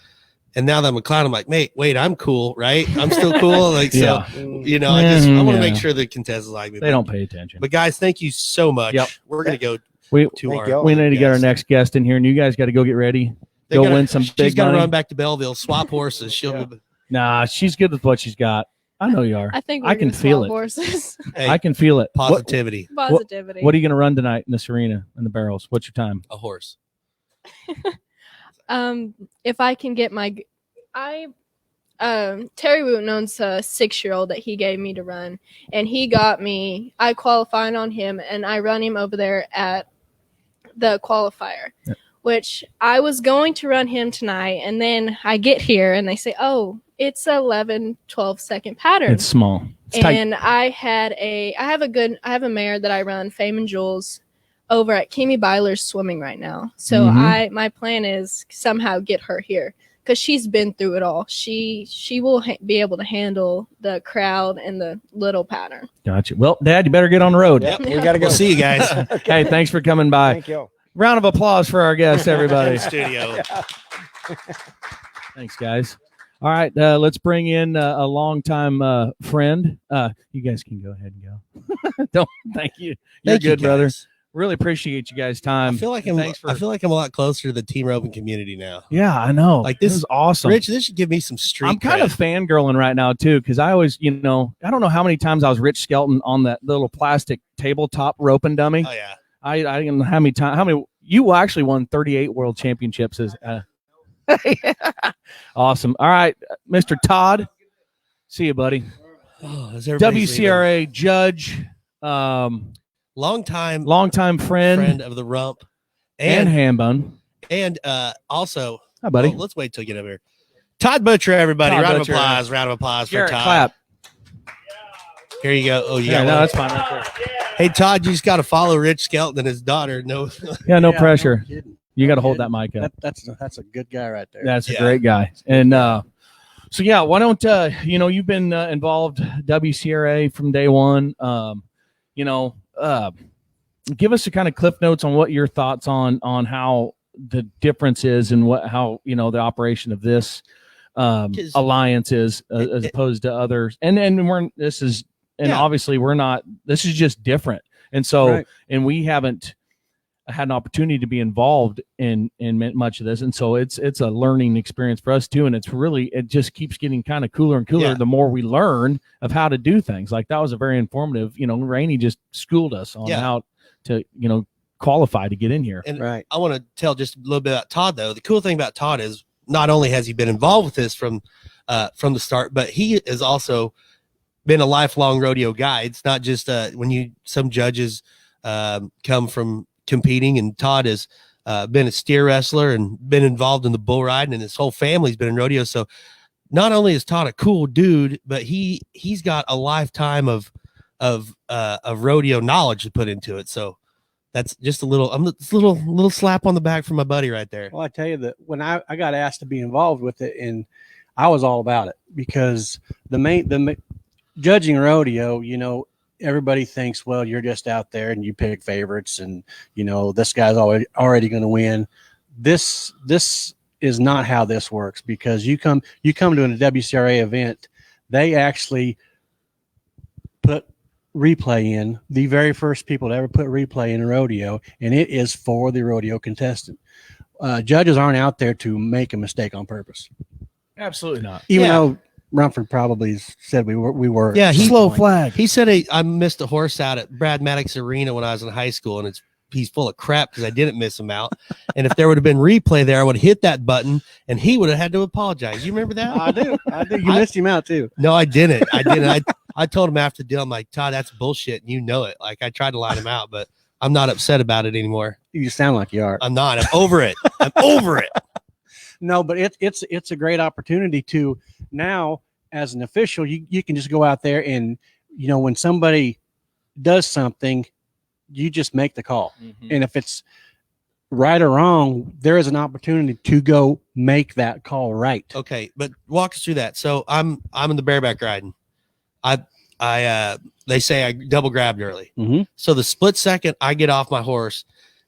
And now that I'm a clown, I'm like, wait, I'm cool, right? I'm still cool. Like, Yeah. so, I want to make sure the contestants like me. They don't pay attention. But guys, thank you so much. Yep. We're going to go We to Thank our. y'all. need to get our guest. next guest in here, and you guys got to go get ready. They Go gotta- win some She's big got to money. run back to Belleville, swap horses. She'll. Nah, she's good with what she's got. I know you are. I think I we're can gonna feel swap it. horses. Hey, I can feel it. positivity. Positivity. What are you going to run tonight in this arena in the barrels? What's your time? A horse. If I can get Terry Wooten owns a 6-year-old that he gave me to run, and he got me. I qualified on him, and I run him over there at the qualifier, which I was going to run him tonight, and then I get here and they say, "Oh, it's 11-12 second pattern." It's small. It's tight. And I have a mare that I run, Fame and Jules, over at Kimmy Byler's swimming right now. So my plan is somehow get her here, because she's been through it all. She will be able to handle the crowd and the little pattern. Gotcha. Well, Dad, you better get on the road. Yep. We got to go. We'll see you guys. Hey, thanks for coming by. Thank you. Round of applause for our guest, everybody. Studio. Thanks, guys. All right, let's bring in a longtime friend. You guys can go ahead and go. Don't. Thank you. You're Thank you, good, brother. guys. Really appreciate you guys' time. I feel like I'm a lot closer to the team roping community now. Yeah, I know. Like, this this is awesome. Rich, this should give me some street. I'm kind cred. of fangirling right now too, because I always, I don't know how many times I was Rich Skelton on that little plastic tabletop roping dummy. Oh yeah. I don't know how many times. How many? You actually won 38 world championships. Awesome. All right, Mr. Todd. See you, buddy. Oh, is everybody WCRA judge, longtime friend of the rump, and and Hambone. also, Hi, buddy. well, let's wait till you get over here. Todd Butcher, everybody. Todd Round Butcher. of applause for Garrett, Todd. clap. Here you go. Oh, you Yeah, got no, one. that's fine. Right there. Hey, Todd, you just got to follow Rich Skelton and his daughter. No, Yeah, no Yeah, pressure. no kidding. You got to hold that mic up. That's a good guy right there. That's a Yeah. great guy. And so yeah, why don't you've been involved WCRA from day one. Give us a kind of cliff notes on what your thoughts on how the difference is and how the operation of this alliance is as opposed to others. And obviously we're not. This is just different. And so Right. and we haven't had an opportunity to be involved in much of this, and so it's a learning experience for us too, and it just keeps getting kind of cooler and cooler the more we learn of how to do things. Like that was a very informative, Rainey just schooled us on how to qualify to get in here. And Right. I want to tell just a little bit about Todd, though. The cool thing about Todd is not only has he been involved with this from the start, but he has also been a lifelong rodeo guide. It's not just some judges come from competing, and Todd has been a steer wrestler and been involved in the bull riding, and his whole family's been in rodeo. So not only is Todd a cool dude, but he's got a lifetime of rodeo knowledge to put into it. So that's just a little slap on the back from my buddy right there. Well, I tell you that when I got asked to be involved with it, and I was all about it, because the judging rodeo, everybody thinks, well, you're just out there and you pick favorites, and this guy's already going to win. This is not how this works, because you come to a WCRA event, they actually put replay in, the very first people to ever put replay in a rodeo, and it is for the rodeo contestant. Judges aren't out there to make a mistake on purpose. Absolutely not. Even though Rumford probably said we were. Yeah, Slow flag. He said I missed a horse out at Brad Maddox Arena when I was in high school, and it's he's full of crap because I didn't miss him out. And if there would have been replay there, I would have hit that button and he would have had to apologize. You remember that? I do. You missed him out too. No, I didn't. I told him after the deal, I'm like, Todd, that's bullshit. And you know it. Like, I tried to line him out, but I'm not upset about it anymore. You sound like you are. I'm not. I'm over it. I'm over it. No, but it's a great opportunity to now, as an official, you can just go out there and, when somebody does something, you just make the call. Mm-hmm. And if it's right or wrong, there is an opportunity to go make that call right. Okay, but walk us through that. So I'm in the bareback riding. They say I double grabbed early. Mm-hmm. So the split second I get off my horse,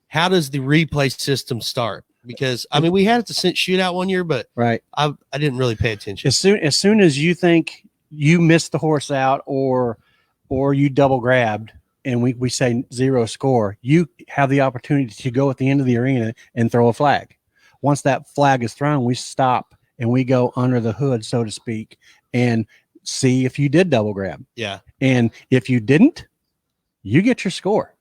how does the replay system start? Because we had it to shootout one year, but right, I didn't really pay attention. As soon as you think you missed the horse out or you double grabbed and we say 0 score, you have the opportunity to go at the end of the arena and throw a flag. Once that flag is thrown, we stop and we go under the hood, so to speak, and see if you did double grab. Yeah. And if you didn't, you get your score.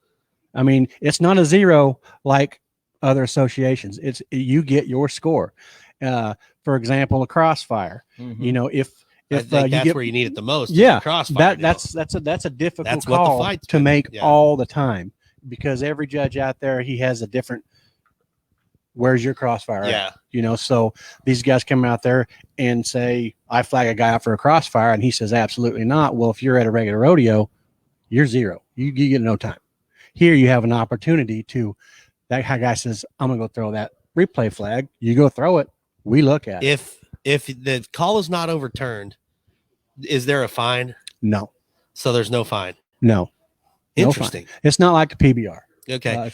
It's not a 0 like other associations. It's you get your score. For example, a crossfire. Mm-hmm. If that's where you need it the most. Yeah, crossfire. That's a difficult call to make all the time, because every judge out there, he has a different. Where's your crossfire? Yeah. So these guys come out there and say, I flag a guy out for a crossfire, and he says, absolutely not. Well, if you're at a regular rodeo, you're 0. You get no time. Here you have an opportunity to. That guy says, I'm gonna go throw that replay flag. You go throw it. We look at it. If the call is not overturned, is there a fine? No. So there's no fine. No. Interesting. No fine. It's not like a PBR. Okay.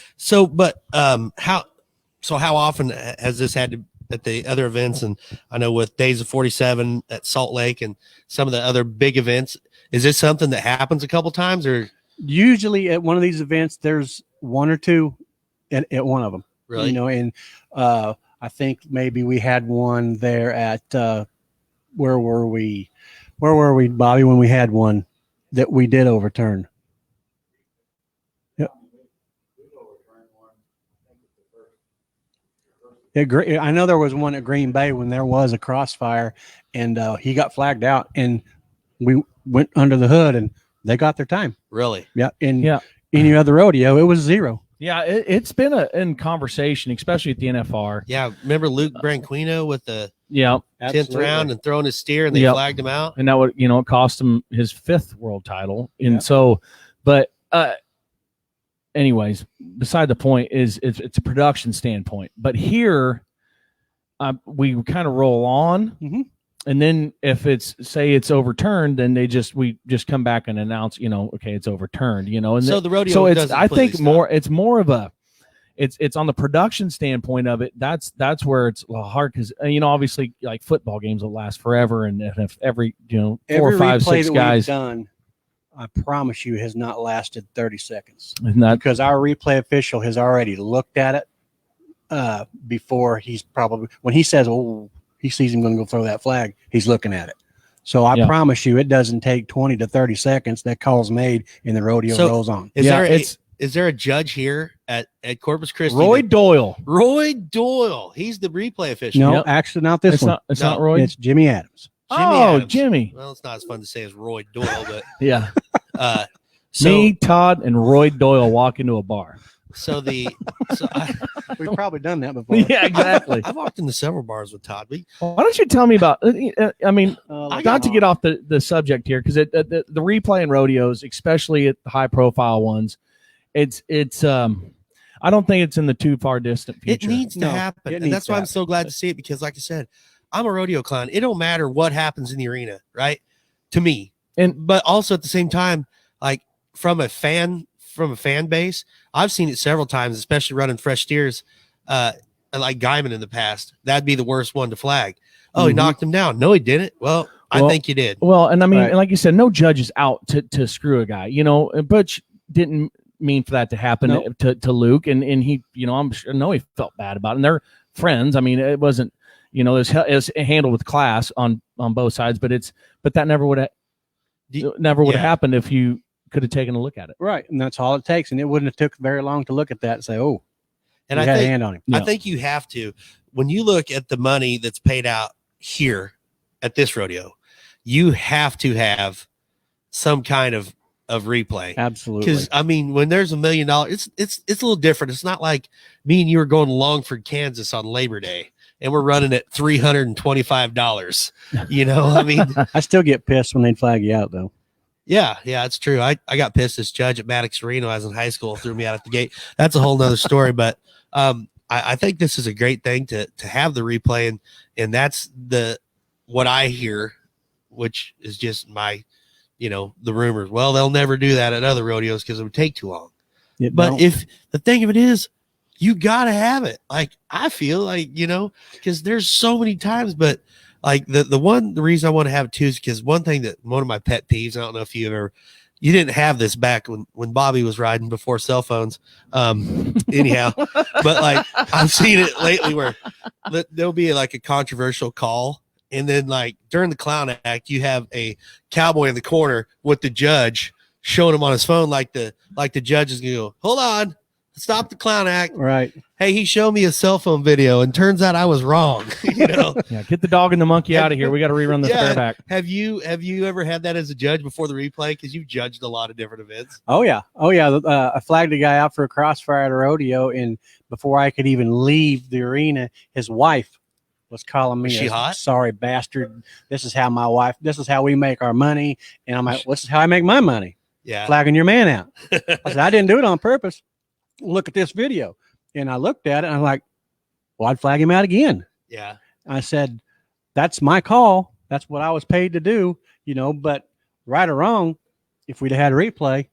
How often has this had to at the other events? And I know with Days of 47 at Salt Lake and some of the other big events, is this something that happens a couple times, or usually at one of these events there's 1 or 2 at one of them? Really? And I think maybe we had one there at where were we, Bobby, when we had one that we did overturn? Yep. I know there was one at Green Bay when there was a crossfire, and he got flagged out, and we went under the hood, and they got their time. Really? Yeah. Any other rodeo, it was 0. Yeah, it's been in conversation, especially at the NFR. Yeah, remember Luke Branquino with the 10th absolutely. round and throwing his steer, and they flagged him out, and that would it cost him his 5th world title. And so, but anyways, beside the point is it's a production standpoint. But here, we kind of roll on. Mm-hmm. And then if it's overturned, then we just come back and announce, okay, it's overturned, and so the rodeo. So it's on the production standpoint of it. That's where it's hard, because obviously, like, football games will last forever, and if every 4 or 5, 6 guys done, I promise you, has not lasted 30 seconds, because our replay official has already looked at it before when he says, oh, he sees him going to go throw that flag, he's looking at it. So I promise you, it doesn't take 20 to 30 seconds. That call's made and the rodeo rolls on. Is there a judge here at Corpus Christi? Roy Doyle. He's the replay official. No, actually not this one. It's not Roy. It's Jimmy Adams. Jimmy. Well, it's not as fun to say as Roy Doyle, but yeah. Me, Todd, and Roy Doyle walk into a bar. We've probably done that before. Yeah, exactly. I've walked into several bars with Todd. Why don't you tell me about? Not to get off the subject here, because the replay in rodeos, especially at the high profile ones, it's I don't think it's in the too far distant future. It needs to happen, and that's why I'm so glad to see it, because, like I said, I'm a rodeo clown. It don't matter what happens in the arena, right? To me, but also at the same time, like from a fan base, I've seen it several times, especially running fresh steers, like Guyman in the past. That'd be the worst one to flag. Oh, he knocked him down. No, he didn't. Well, I think you did. Well, and and like you said, no judge is out to screw a guy. Butch didn't mean for that to happen to Luke, and he, I'm sure he felt bad about it. And they're friends. It wasn't, it was handled with class on both sides, but that never would have happened if you could have taken a look at it. Right. And that's all it takes. And it wouldn't have took very long to look at that and say, oh, And we I had a think, hand on him. I think you have to, when you look at the money that's paid out here at this rodeo, you have to have some kind of replay. Absolutely. Because I mean, when there's $1 million, it's a little different. It's not like me and you are going to Longford, Kansas on Labor Day and we're running at $325. You know, I mean, I still get pissed when they flag you out, though. yeah, it's true. I got pissed as judge at Maddox Arena when I was in high school, threw me out at the gate. That's a whole nother story. But I think this is a great thing to have the replay, and that's what I hear, which is just my, the rumors. Well, they'll never do that at other rodeos because it would take too long. But if the thing of it is, you got to have it. Like, I feel like, because there's so many times, but like the reason I want to have it too is because one of my pet peeves, I don't know if you didn't have this back when Bobby was riding before cell phones. Anyhow, but like I've seen it lately where there'll be like a controversial call. And then like during the clown act, you have a cowboy in the corner with the judge showing him on his phone. Like the judge is going to go, hold on, stop the clown act. Right. Hey, he showed me a cell phone video and turns out I was wrong. Yeah, get the dog and the monkey out of here. We got to rerun the bareback. Have you ever had that as a judge before the replay? Because you've judged a lot of different events. Oh yeah. I flagged a guy out for a crossfire at a rodeo, and before I could even leave the arena, his wife was calling me. Was she hot? Sorry bastard. This is how we make our money. And I'm like, this is how I make my money. Yeah. Flagging your man out. I said, I didn't do it on purpose. Look at this video. And I looked at it and I'm like, well, I'd flag him out again. Yeah. I said, that's my call. That's what I was paid to do, but right or wrong, if we'd have had a replay,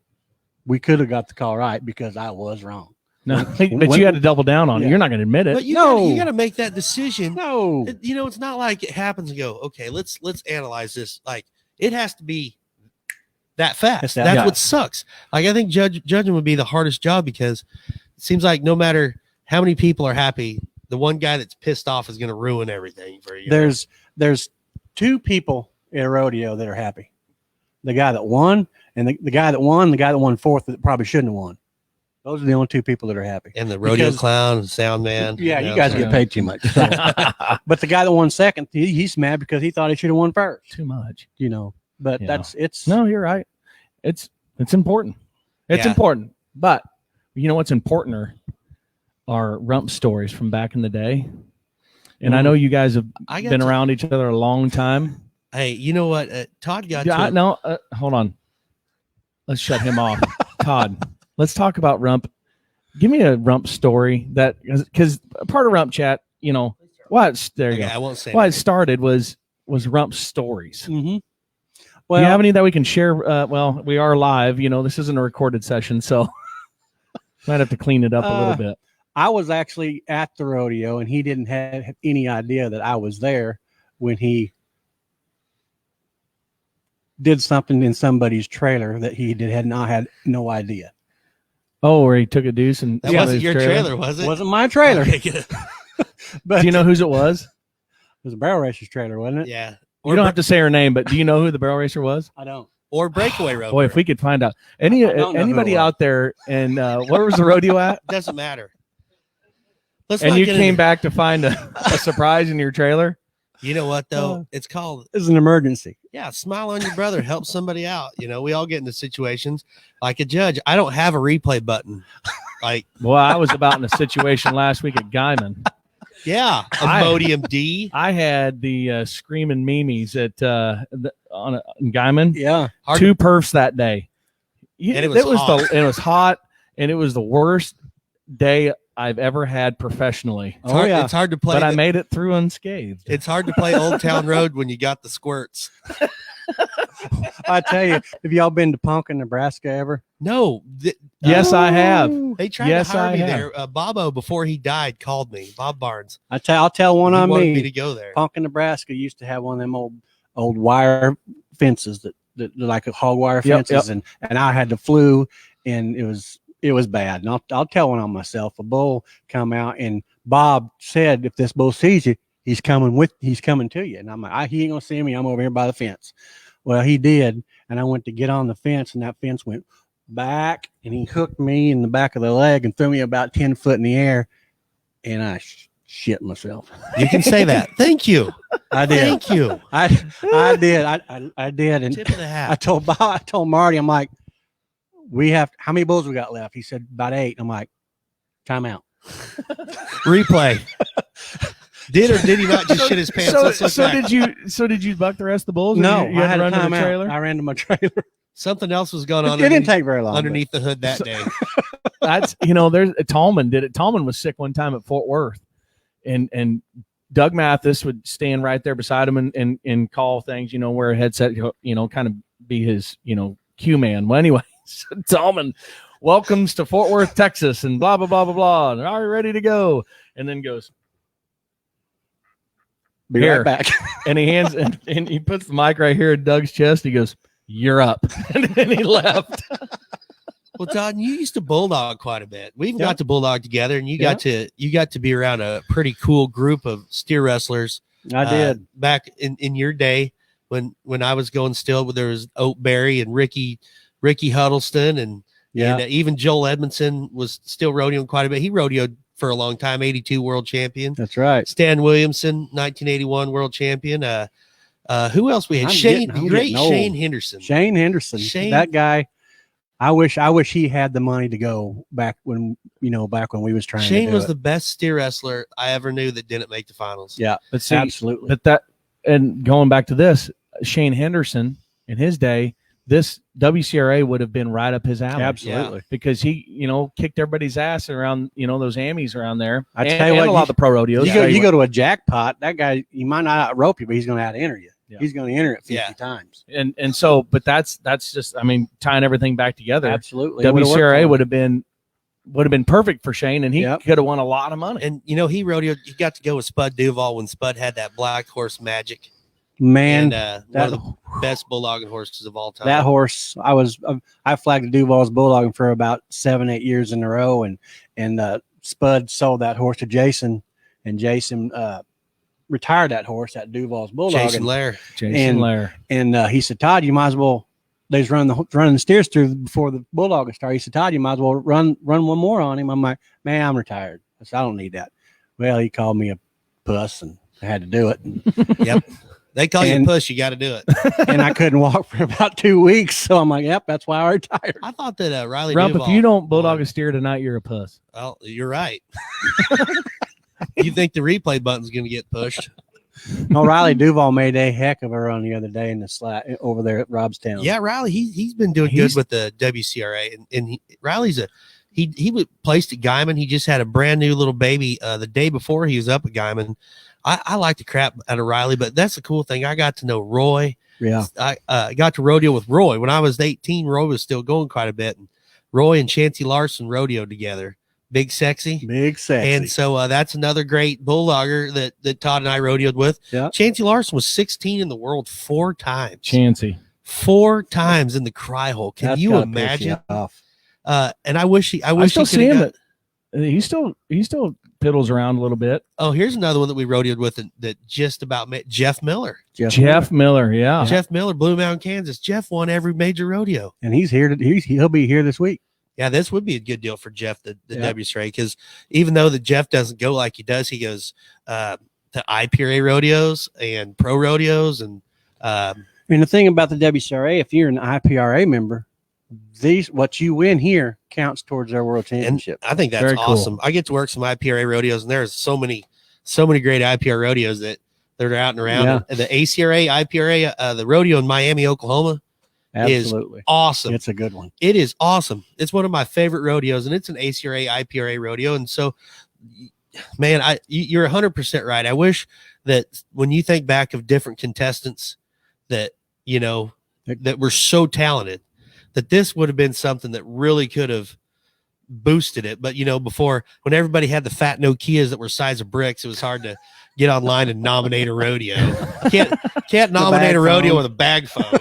we could have got the call right because I was wrong. No, but you had to double down on it. You're not going to admit it. But you got to make that decision. No. It's not like it happens and go, okay, let's analyze this. Like, it has to be that fast. That's what sucks. Like, I think judging would be the hardest job because it seems like no matter how many people are happy, the one guy that's pissed off is going to ruin everything for you. There's two people at a rodeo that are happy. The guy that won and the guy that won fourth that probably shouldn't have won. Those are the only two people that are happy. And the rodeo clown and sound man. Yeah, you guys get paid too much. So. But the guy that won second, he's mad because he thought he should have won first. Too much. But No, you're right. It's important. It's important. But what's importanter are rump stories from back in the day. And I know you guys have been around each other a long time. Hey, you know what? Todd got hold on. Let's shut him off. Todd, let's talk about rump. Give me a rump story because part of rump chat, there you go. I won't say why it started was rump stories. Mm-hmm. Well, do you have any that we can share? Well, we are live. This isn't a recorded session, so might have to clean it up a little bit. I was actually at the rodeo, and he didn't have any idea that I was there when he did something in somebody's trailer that he had no idea. Oh, where he took a deuce and that wasn't your trailer, was it? Wasn't my trailer. Okay, but do you know whose it was? It was a barrel racer's trailer, wasn't it? Yeah. You don't have to say her name, but do you know who the barrel racer was? I don't. Or breakaway road. Boy, if we could find out anybody out there, and where was the rodeo at? Doesn't matter. And you came back to find a surprise in your trailer. You know what though? It's an emergency. Yeah, smile on your brother, help somebody out. We all get into situations like a judge. I don't have a replay button. Well, I was about in a situation last week at Guyman. Yeah, Imodium D. I had the screaming Mimis at in Guyman. Yeah, 2 perfs that day. And it was hot. It was hot, and it was the worst day I've ever had professionally. It's hard to play, but I made it through unscathed. It's hard to play Old Town Road when you got the squirts. I tell you, have y'all been to Ponca, Nebraska ever? No. Yes, I have. They tried to hire me there. Bobo, before he died, called me. Bob Barnes. I'll tell one on wanted me. me to go there. Ponca, Nebraska used to have one of them old wire fences that like hog wire fences, and I had the flu, and it was bad. And I'll tell one on myself. A bull come out, and Bob said, if this bull sees you, he's coming to you. And I'm like, he ain't gonna see me. I'm over here by the fence. Well, he did. And I went to get on the fence, and that fence went back, and he hooked me in the back of the leg and threw me about 10 foot in the air. And I shit myself. You can say that. Thank you. I did. Thank you. I did. I did. And Tip of the hat. I told Marty, I'm like, how many bulls we got left? He said about 8. I'm like, time out. Replay. Did or did he not just shit his pants? Did you buck the rest of the bulls? No, you I had to to run to time the out. trailer. I ran to my trailer. Something else was going on. It didn't take very long. Underneath the hood that day. That's there's Tallman did it. Tallman was sick one time at Fort Worth, and Doug Mathis would stand right there beside him and call things. Wear a headset. Kind of be his cue man. Well, anyway, Tallman welcomes to Fort Worth, Texas, and blah blah blah blah blah. And are you ready to go? And then goes. Be right back. And he hands and he puts the mic right here at Doug's chest. He goes, "You're up," and then he left. Well, Todd, you used to bulldog quite a bit. We even got to bulldog together, and you got to be around a pretty cool group of steer wrestlers. I did back in your day when I was going still. There was Oatberry and Ricky Huddleston, and even Joel Edmondson was still rodeoing quite a bit. He rodeoed for a long time, 82 world champion. That's right. Stan Williamson, 1981 world champion. Who else we had? Shane Henderson. Shane Henderson. That guy. I wish he had the money to go back when we was trying. Shane was the best steer wrestler I ever knew that didn't make the finals. Yeah, but see, absolutely. But and going back to this, Shane Henderson in his day, this WCRA would have been right up his alley. Absolutely. Because he, kicked everybody's ass around, those Ammies around there. I tell you what, a lot of the pro rodeos. You go to a jackpot, that guy, he might not out-rope you, but he's going to out-enter you. Yeah. He's going to enter it 50 times. And so, but that's just, tying everything back together. Absolutely. WCRA would have been perfect for Shane, and he could have won a lot of money. And, he rodeoed, you got to go with Spud Duval when Spud had that black horse magic. Man, and, one of the best bulldogging horses of all time. That horse, I flagged the Duval's bulldogging for about 7-8 years in a row, and Spud sold that horse to Jason, and Jason retired that horse at Duval's bulldogging. Jason Lair. And he said, Todd, you might as well. They was running the steers through before the bulldogging started. He said, Todd, you might as well run one more on him. I'm like, man, I'm retired. I said, I don't need that. Well, he called me a puss, and I had to do it. Yep. They call you a puss, you got to do it. And I couldn't walk for about 2 weeks. So I'm like, yep, that's why I retired. I thought that Riley Rump, Duval, if you don't bulldog a steer tonight, you're a puss. Well, you're right. You think the replay button's going to get pushed? No, Riley Duval made a heck of a run the other day in the slot over there at Robstown. Yeah, Riley, he's been doing good with the WCRA. And Riley's he was placed at Guyman. He just had a brand new little baby the day before he was up at Guyman. I like the crap out of Riley, but that's the cool thing. I got to know Roy. Yeah. I got to rodeo with Roy. When I was 18, Roy was still going quite a bit. And Roy and Chancey Larson rodeoed together. Big Sexy. And so that's another great bulldogger that Todd and I rodeoed with. Yeah. Chancey Larson was 16 in the world 4 times. Chancey. 4 times in the cry hole. Can you imagine? And I wish he still see him. He still piddles around a little bit. Oh, here's another one that we rodeoed with that just about met Jeff Miller. Jeff Miller, yeah. Jeff Miller, Blue Mountain, Kansas. Jeff won every major rodeo. And he's here. He'll be here this week. Yeah, this would be a good deal for Jeff, the WCRA, because even though that Jeff doesn't go like he does, he goes to IPRA rodeos and pro rodeos. And the thing about the WCRA, if you're an IPRA member, what you win here counts towards their world championship. And I think that's awesome. Cool. I get to work some IPRA rodeos, and there's so many great IPRA rodeos that are out and around. Yeah. The ACRA, IPRA, the rodeo in Miami, Oklahoma. Absolutely. Is awesome. It's a good one. It is awesome. It's one of my favorite rodeos, and it's an ACRA, IPRA rodeo. And so, man, you're 100% right. I wish that when you think back of different contestants that, that were so talented, that this would have been something that really could have boosted it. But, before, when everybody had the fat Nokias that were size of bricks, it was hard to get online and nominate a rodeo. Can't nominate a rodeo with a bag phone,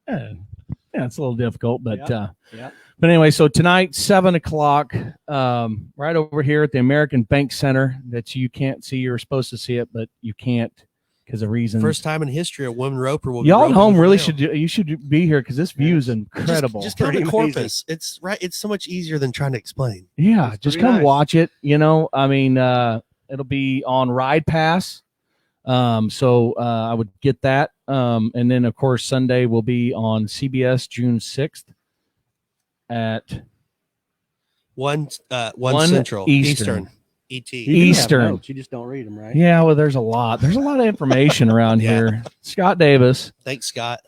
Yeah, it's a little difficult, but but anyway, so tonight, 7:00, right over here at the American Bank Center that you can't see. You're supposed to see it, but you can't. because of reasons. First time in history a woman roper will be Y'all at roping home with a really male. you should be here because this view is incredible. Just come to Pretty Corpus. It's right. It's so much easier than trying to explain. Yeah, It's just pretty come nice. watch it. I mean, it'll be on Ride Pass. So I would get that. And then of course Sunday will be on CBS June 6th at One One Central Eastern. ET. You do have Eastern. notes, you just don't read them, right? Yeah, well, there's a lot of information around Yeah. here. Scott Davis Thanks, Scott.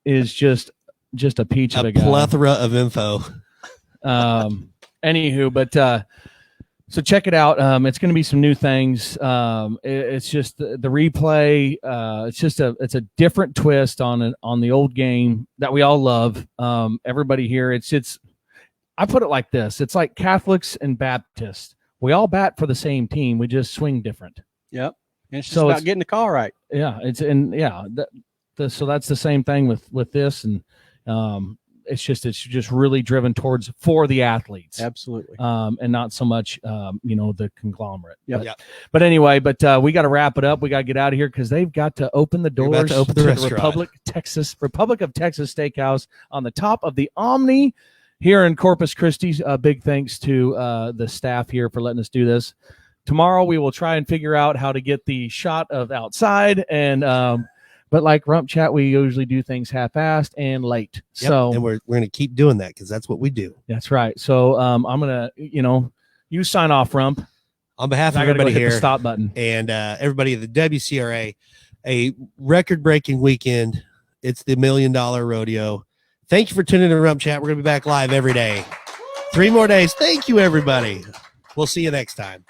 is just a peach of A a guy. plethora of info. Anywho, but so check it out. It's going to be some new things. It's just the replay. It's a different twist on the old game that we all love. Everybody here, it's. I put it like this: it's like Catholics and Baptists. We all bat for the same team. We just swing different. Yep. And it's just So about it's- getting the call right. Yeah, so that's the same thing with this, and it's just really driven towards for the athletes. Absolutely. And not so much, the conglomerate. Yep. Yep. But anyway, we got to wrap it up. We got to get out of here because they've got to open the They're about doors to open the restaurant. Republic of Texas Steakhouse on the top of the Omni here in Corpus Christi. Big thanks to the staff here for letting us do this. Tomorrow we will try and figure out how to get the shot of outside and. But like RümpChät, we usually do things half-assed and late. Yep. So and we're going to keep doing that because that's what we do. that's right. So I'm gonna, you sign off, Rump. On behalf of I gotta go everybody hit here the stop button. and everybody at the WCRA, a record-breaking weekend. It's the $1 Million Rodeo. Thank you for tuning in to RümpChät. We're going to be back live every day. 3 more days. Thank you, everybody. We'll see you next time.